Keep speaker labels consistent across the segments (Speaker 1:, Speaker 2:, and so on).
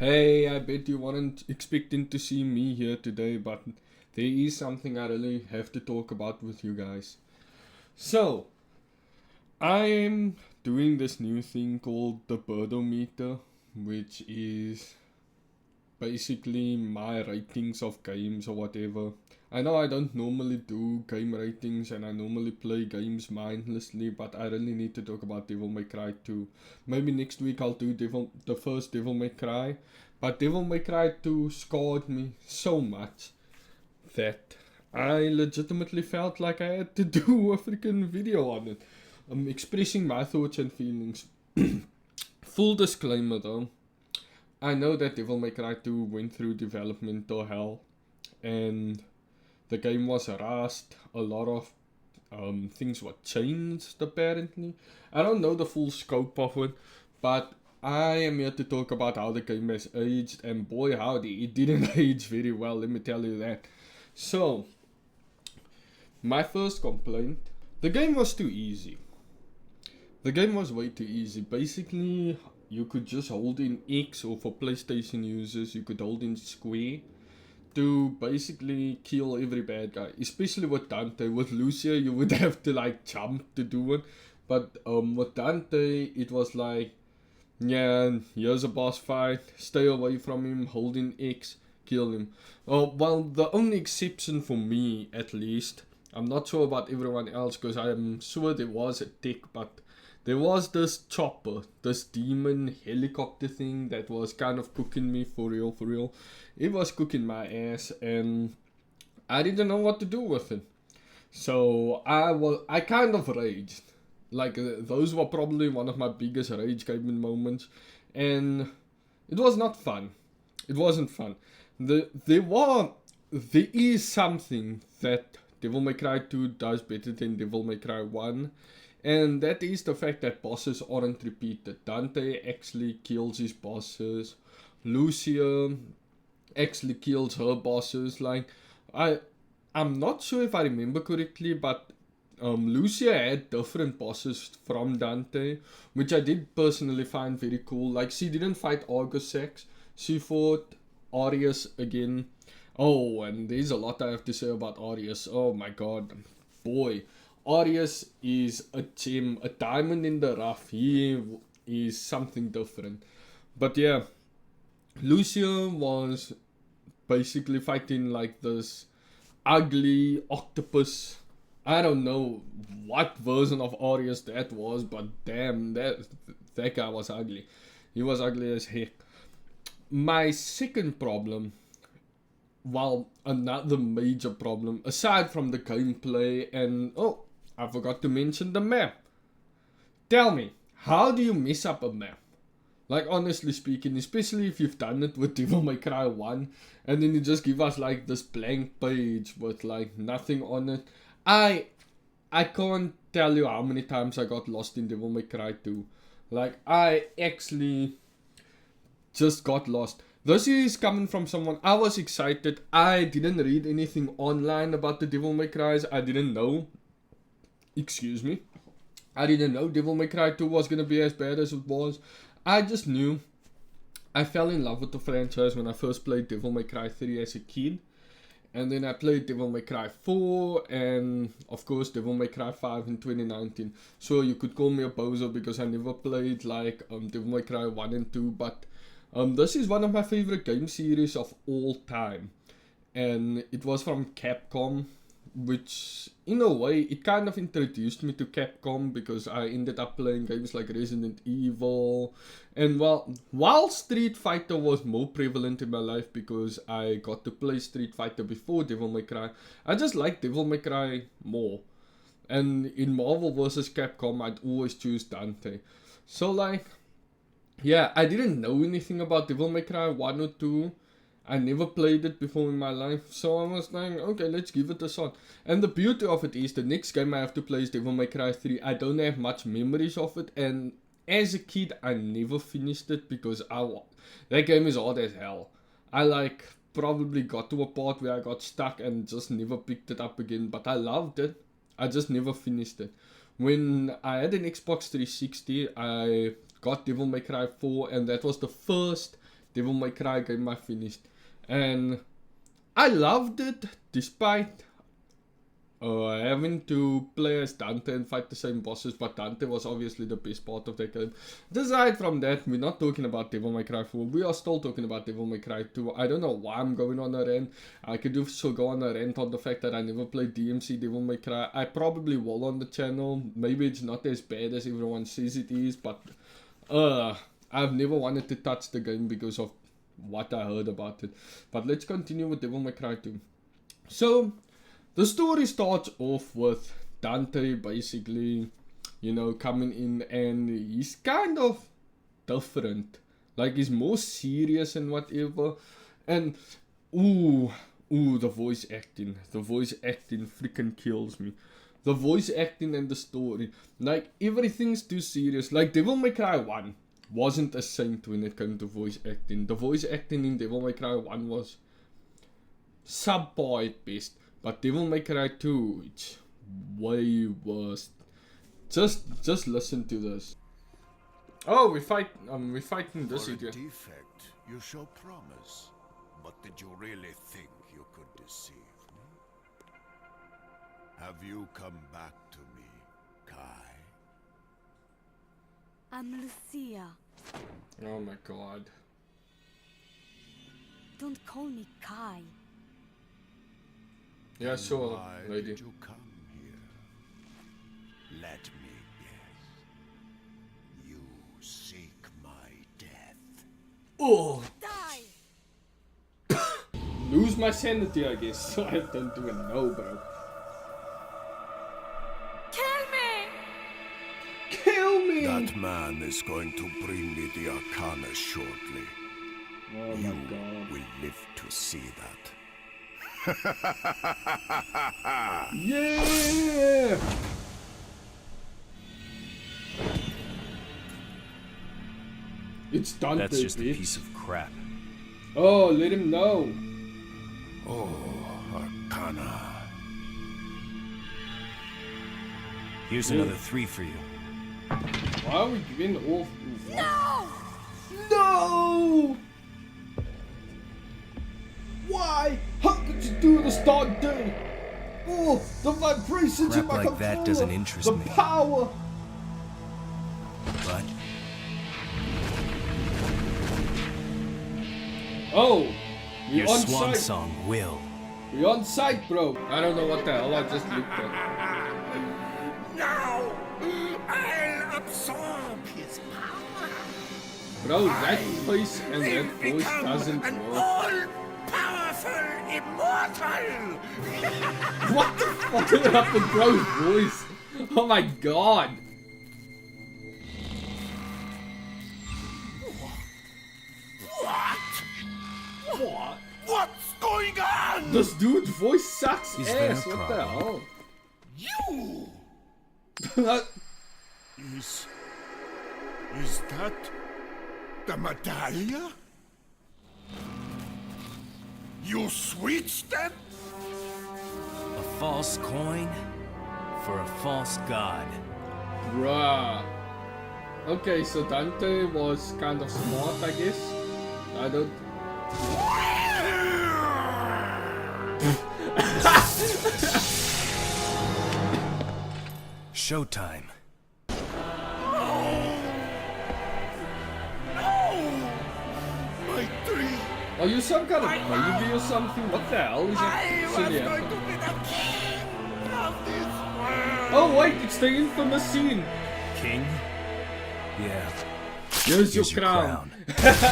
Speaker 1: Hey, I bet you weren't expecting to see me here today, but there is something I really have to talk about with you guys. So, I'm doing this new thing called the Birdometer, which is basically my ratings of games or whatever. I know I don't normally do game ratings and I normally play games mindlessly, but I really need to talk about Devil May Cry 2. Maybe next week I'll do the first Devil May Cry, but Devil May Cry 2 scarred me so much that I legitimately felt like I had to do a freaking video on it. I'm expressing my thoughts and feelings. Full disclaimer though, I know that Devil May Cry 2 went through developmental hell and the game was rushed. A lot of things were changed apparently. I don't know the full scope of it, but I am here to talk about how the game has aged, and boy howdy, it didn't age very well, let me tell you that. So, my first complaint, the game was too easy. The game was way too easy. Basically, you could just hold in X, or for PlayStation users, you could hold in square to basically kill every bad guy. Especially with Dante. With Lucia, you would have to like jump to do it. But with Dante, it was like, yeah, here's a boss fight. Stay away from him, hold in X, kill him. Well, the only exception for me, at least, I'm not sure about everyone else because I'm sure there was a tick, but there was this chopper, this demon helicopter thing that was kind of cooking me for real, for real. It was cooking my ass and I didn't know what to do with it. So I kind of raged. Like those were probably one of my biggest rage gaming moments, and it was not fun. It wasn't fun. There is something that Devil May Cry 2 does better than Devil May Cry 1, and that is the fact that bosses aren't repeated. Dante actually kills his bosses. Lucia actually kills her bosses. Like I I'm not sure if I remember correctly, but Lucia had different bosses from Dante, which I did personally find very cool. Like she didn't fight Argosax, she fought Arius again. Oh, and there's a lot I have to say about Arius. Oh my god, boy, Arius is a gem, a diamond in the rough. He is something different. But yeah, Lucia was basically fighting like this ugly octopus. I don't know what version of Arius that was, but damn, that guy was ugly. He was ugly as heck. My second problem, well, another major problem, aside from the gameplay, and oh, I forgot to mention the map. Tell me, how do you mess up a map? Like, honestly speaking, especially if you've done it with Devil May Cry 1, and then you just give us like this blank page with like nothing on it. I I can't tell you how many times I got lost in Devil May Cry 2. Like, I actually just got lost. This is coming from someone. I was excited. I didn't read anything online about the Devil May Cries. I didn't know. Excuse me. I didn't know Devil May Cry 2 was gonna be as bad as it was. I just knew. I fell in love with the franchise when I first played Devil May Cry 3 as a kid. And then I played Devil May Cry 4 and of course Devil May Cry 5 in 2019. So you could call me a poser because I never played like Devil May Cry 1 and 2. But this is one of my favorite game series of all time. And it was from Capcom, which in a way it kind of introduced me to Capcom because I ended up playing games like Resident Evil, and while Street Fighter was more prevalent in my life because I got to play Street Fighter before Devil May Cry, I just like Devil May Cry more. And in Marvel vs. Capcom, I'd always choose Dante. So like, yeah, I didn't know anything about Devil May Cry 1 or 2. I never played it before in my life, so I was like, okay, let's give it a shot. And the beauty of it is, the next game I have to play is Devil May Cry 3. I don't have much memories of it, and as a kid, I never finished it because that game is hard as hell. I like probably got to a part where I got stuck and just never picked it up again, but I loved it. I just never finished it. When I had an Xbox 360, I got Devil May Cry 4, and that was the first Devil May Cry game I finished. And I loved it despite having to play as Dante and fight the same bosses, but Dante was obviously the best part of that game. Aside from that, we're not talking about Devil May Cry 4, we are still talking about Devil May Cry 2. I don't know why I'm going on a rant. I could also go on a rant on the fact that I never played DMC Devil May Cry. I probably will on the channel. Maybe it's not as bad as everyone says it is, but I've never wanted to touch the game because of what I heard about it. But let's continue with Devil May Cry 2. So the story starts off with Dante basically, you know, coming in, and he's kind of different. Like, he's more serious and whatever. And ooh, the voice acting. The voice acting freaking kills me. The voice acting and the story. Like, everything's too serious. Like, Devil May Cry 1 wasn't a saint when it came to voice acting. The voice acting in Devil May Cry 1 was subpar at best. But Devil May Cry 2, it's way worse. Just listen to this. Oh, we're fighting this idiot.
Speaker 2: For a defect, you show promise. But did you really think you could deceive me? Have you come back to me, Kai?
Speaker 3: I'm Lucia.
Speaker 1: Oh my god.
Speaker 3: Don't call me Kai.
Speaker 1: Yeah, sure,
Speaker 2: Why
Speaker 1: lady.
Speaker 2: did you come here? Let me guess. You seek my death.
Speaker 1: Oh,
Speaker 3: Die!
Speaker 1: lose my sanity, I guess. I don't even know, bro.
Speaker 3: Kill me!
Speaker 1: Kill me!
Speaker 2: That man is going to bring me the Arcana shortly.
Speaker 1: Oh my god.
Speaker 2: Will live to see that.
Speaker 1: Yeah! It's Dante.
Speaker 4: That's just a
Speaker 1: bitch.
Speaker 4: piece of crap.
Speaker 1: Oh, let him know.
Speaker 2: Oh, Arcana.
Speaker 4: Here's another 3 for you.
Speaker 1: Why are we giving all?
Speaker 3: No!
Speaker 1: No! Why? How could you do this, Dante? Oh, the vibrations in
Speaker 4: Crap
Speaker 1: my
Speaker 4: like
Speaker 1: controller.
Speaker 4: that doesn't interest
Speaker 1: the
Speaker 4: me.
Speaker 1: Power.
Speaker 4: But
Speaker 1: Oh, we
Speaker 4: your
Speaker 1: on
Speaker 4: swan
Speaker 1: site.
Speaker 4: song will.
Speaker 1: We on site, bro. I don't know what the hell I just looked at.
Speaker 2: Now, I'll absorb his power.
Speaker 1: Bro, that face and that voice doesn't
Speaker 2: an
Speaker 1: work.
Speaker 2: all-powerful immortal.
Speaker 1: What the fuck is up with bro's voice? Oh my god. What?
Speaker 2: What's going on?
Speaker 1: This dude's voice sucks
Speaker 4: Is
Speaker 1: ass.
Speaker 4: there a
Speaker 1: What the hell?
Speaker 2: You
Speaker 1: That-
Speaker 2: is that the medallion? You switched them?
Speaker 4: A false coin for a false god.
Speaker 1: Bruh. Okay, so Dante was kind of smart, I guess. I don't.
Speaker 4: Showtime.
Speaker 2: My dream.
Speaker 1: Are you some kind of baby or something? What the hell is that silly
Speaker 2: going
Speaker 1: happening?
Speaker 2: to be the king of this world.
Speaker 1: Oh wait, it's the infamous scene.
Speaker 4: King? Yeah.
Speaker 1: Here's your
Speaker 4: Here's your
Speaker 1: crown.
Speaker 4: crown.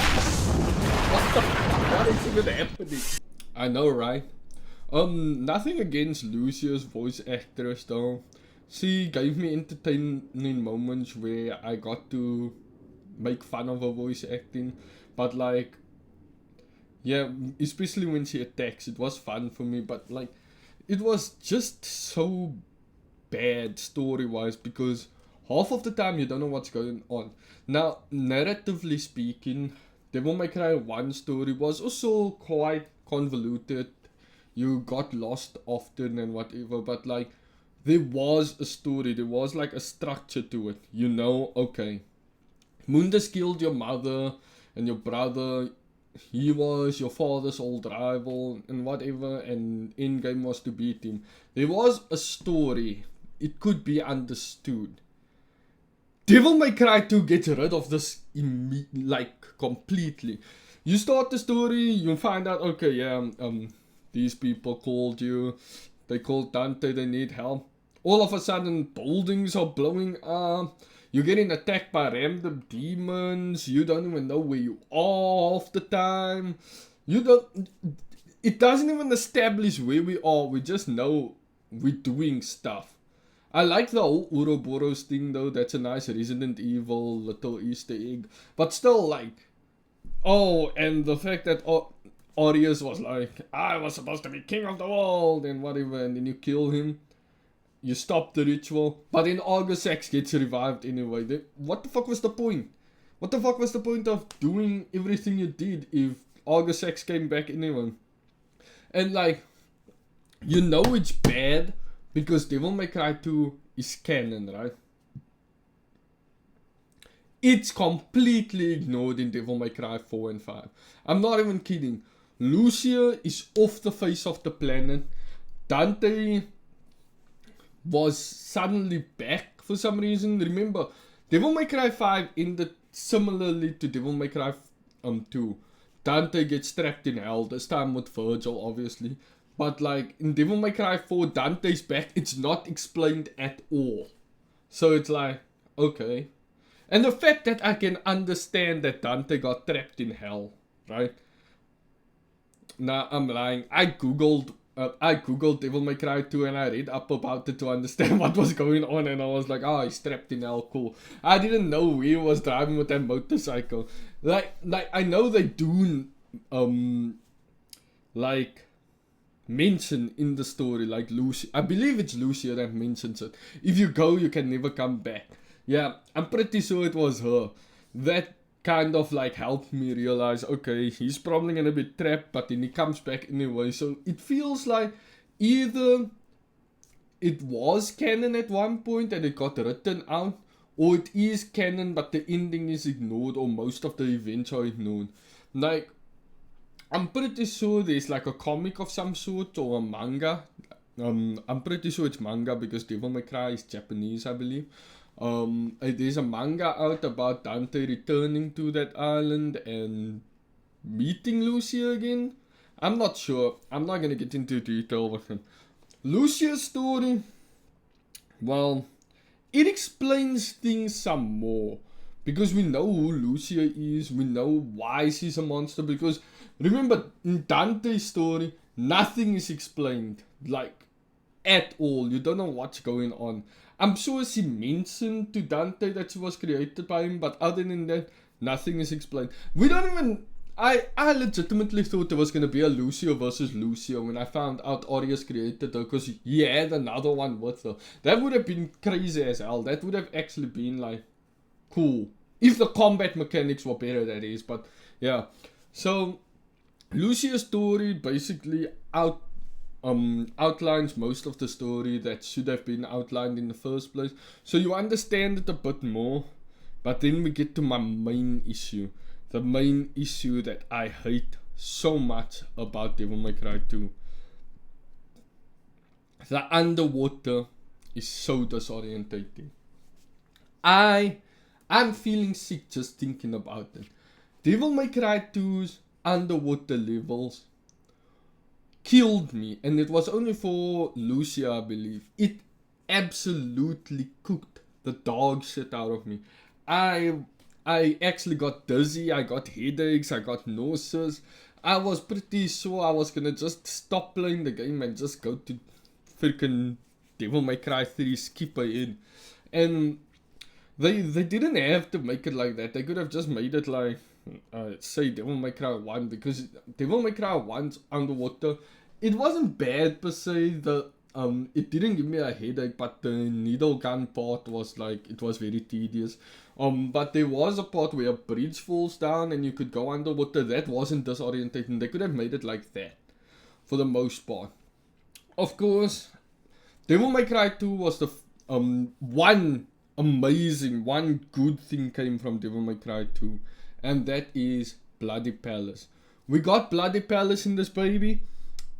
Speaker 1: What is even happening? I know, right? Nothing against Lucia's voice actress though. She gave me entertaining moments where I got to make fun of her voice acting, but like, yeah, especially when she attacks, it was fun for me, but like, it was just so bad story-wise because half of the time you don't know what's going on. Now, narratively speaking, Devil May Cry 1 story was also quite convoluted. You got lost often and whatever, but like, there was a story, there was like a structure to it. You know, okay, Mundus killed your mother and your brother, he was your father's old rival and whatever, and endgame was to beat him. There was a story. It could be understood. Devil May Cry 2 gets rid of this completely. You start the story, you find out, okay, yeah, these people called you, they called Dante, they need help. All of a sudden, buildings are blowing up, you're getting attacked by random demons, you don't even know where you are half the time. It doesn't even establish where we are, we just know we're doing stuff. I like the whole Ouroboros thing though, that's a nice Resident Evil little Easter egg. But still, like, oh, and the fact that Aureus was like, I was supposed to be king of the world and whatever, and then you kill him, you stop the ritual, but then August X gets revived anyway. What the fuck was the point? What the fuck was the point of doing everything you did if August X came back anyway? And like, you know it's bad, because Devil May Cry 2 is canon, right? It's completely ignored in Devil May Cry 4 and 5. I'm not even kidding. Lucia is off the face of the planet. Dante was suddenly back for some reason. Remember, Devil May Cry 5 ended similarly to Devil May Cry 2. Dante gets trapped in hell, this time with Virgil, obviously. But like in Devil May Cry 4, Dante's back, it's not explained at all. So it's like, okay. And the fact that I can understand that Dante got trapped in hell, right? Nah, I'm lying. I googled Devil May Cry 2 and I read up about it to understand what was going on, and I was like, oh, he's trapped in hell, cool. I didn't know he was driving with that motorcycle. Like I know they do like mention in the story, like Lucia, I believe it's Lucia that mentions it. If you go, you can never come back. Yeah, I'm pretty sure it was her. That kind of like helped me realize, okay, he's probably gonna be trapped, but then he comes back anyway. So it feels like either it was canon at one point and it got written out, or it is canon but the ending is ignored, or most of the events are ignored. Like, I'm pretty sure there's like a comic of some sort or a manga. I'm pretty sure it's manga because Devil May Cry is Japanese, I believe. There's a manga out about Dante returning to that island and meeting Lucia again. I'm not sure. I'm not gonna get into detail with him. Lucia's story, well, it explains things some more. Because we know who Lucia is, we know why she's a monster. Because remember, in Dante's story, nothing is explained, like, at all. You don't know what's going on. I'm sure she mentioned to Dante that she was created by him, but other than that, nothing is explained. We don't even... I legitimately thought there was going to be a Lucia versus Lucia when I found out Aureus created her, because he had another one with her. That would have been crazy as hell. That would have actually been, like, cool. If the combat mechanics were better, that is. But, yeah. So, Lucia's story basically outlines most of the story that should have been outlined in the first place. So you understand it a bit more. But then we get to my main issue. The main issue that I hate so much about Devil May Cry 2. The underwater is so disorientating. I'm feeling sick just thinking about it. Devil May Cry 2's underwater levels killed me, and it was only for Lucia, I believe. It absolutely cooked the dog shit out of me. I actually got dizzy, I got headaches, I got nauseous. I was pretty sure I was gonna just stop playing the game and just go to freaking Devil May Cry 3, skip in. And they didn't have to make it like that. They could have just made it like, say Devil May Cry 1, because Devil May Cry 1's underwater, it wasn't bad per se. It didn't give me a headache, but the needle gun part was like, it was very tedious. But there was a part where a bridge falls down and you could go underwater. That wasn't disorientating. They could have made it like that for the most part. Of course, Devil May Cry 2 was the one good thing came from Devil May Cry 2, and that is Bloody Palace. We got Bloody Palace in this baby,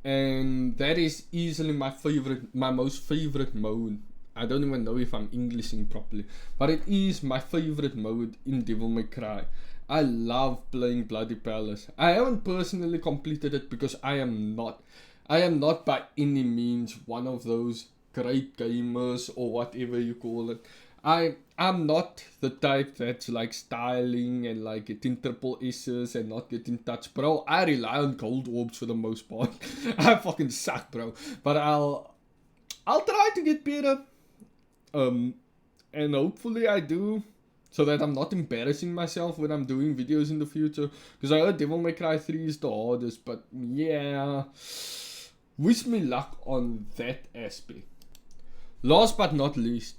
Speaker 1: and that is easily my most favorite mode. I don't even know if I'm Englishing properly, but it is my favorite mode in Devil May Cry. I love playing Bloody Palace. I haven't personally completed it because I am not by any means one of those great gamers or whatever you call it. I'm not the type that's like styling and like getting triple S's and not getting touch, bro. I rely on gold orbs for the most part. I fucking suck, bro. But I'll try to get better. And hopefully I do, so that I'm not embarrassing myself when I'm doing videos in the future. Because I heard Devil May Cry 3 is the hardest, but yeah, wish me luck on that aspect. Last but not least,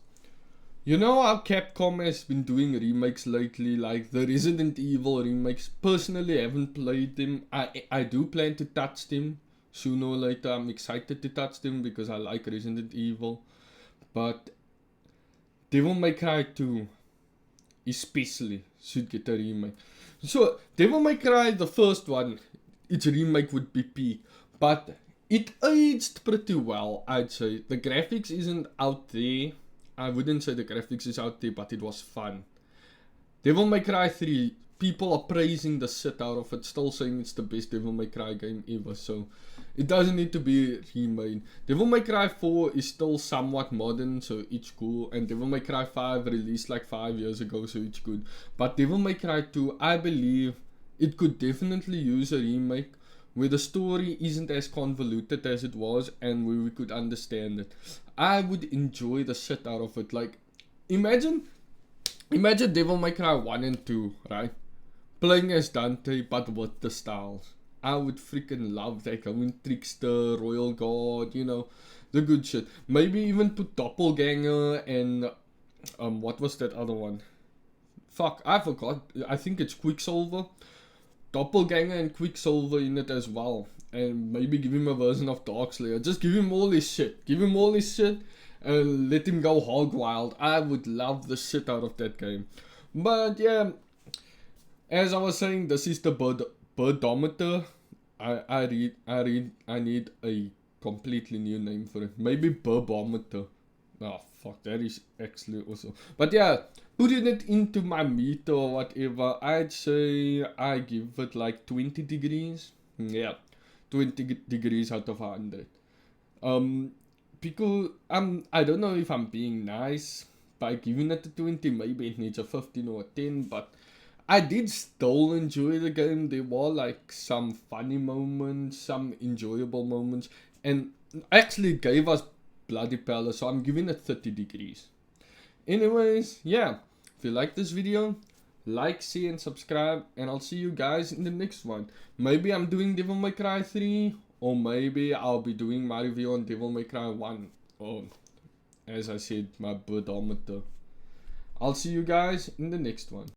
Speaker 1: you know how Capcom has been doing remakes lately, like the Resident Evil remakes. Personally, I haven't played them. I do plan to touch them sooner or later. I'm excited to touch them because I like Resident Evil. But Devil May Cry 2 especially should get a remake. So Devil May Cry, the first one, its remake would be peak, but it aged pretty well, I'd say. The graphics isn't out there. I wouldn't say the graphics is out there, but it was fun. Devil May Cry 3, people are praising the shit out of it, still saying it's the best Devil May Cry game ever, so it doesn't need to be remade. Devil May Cry 4 is still somewhat modern, so it's cool, and Devil May Cry 5 released like 5 years ago, so it's good. But Devil May Cry 2, I believe it could definitely use a remake where the story isn't as convoluted as it was and where we could understand it. I would enjoy the shit out of it. Like, imagine Devil May Cry 1 and 2, right? Playing as Dante, but with the styles. I would freaking love that. Going Trickster, Royal Guard, you know, the good shit. Maybe even put Doppelganger and what was that other one? Fuck, I forgot. I think it's Quicksilver. Doppelganger and Quicksilver in it as well. And maybe give him a version of Darkslayer. Just give him all this shit. Give him all this shit and let him go hog wild. I would love the shit out of that game. But yeah, as I was saying, this is the Birdometer. I need a completely new name for it. Maybe Birdometer. Oh fuck, that is actually awesome. But yeah, putting it into my meter or whatever, I'd say I give it like 20 degrees. Yeah, 20 degrees out of 100. Because I don't know if I'm being nice by giving it a 20. Maybe it needs a 15 or a 10, but I did still enjoy the game. There were like some funny moments, some enjoyable moments, and actually gave us Bloody Palace, so I'm giving it 30 degrees. Anyways, yeah, if you like this video, like, share and subscribe, and I'll see you guys in the next one. Maybe I'm doing Devil May Cry 3, or maybe I'll be doing my review on Devil May Cry 1, or as I said, my Birdometer. I'll see you guys in the next one.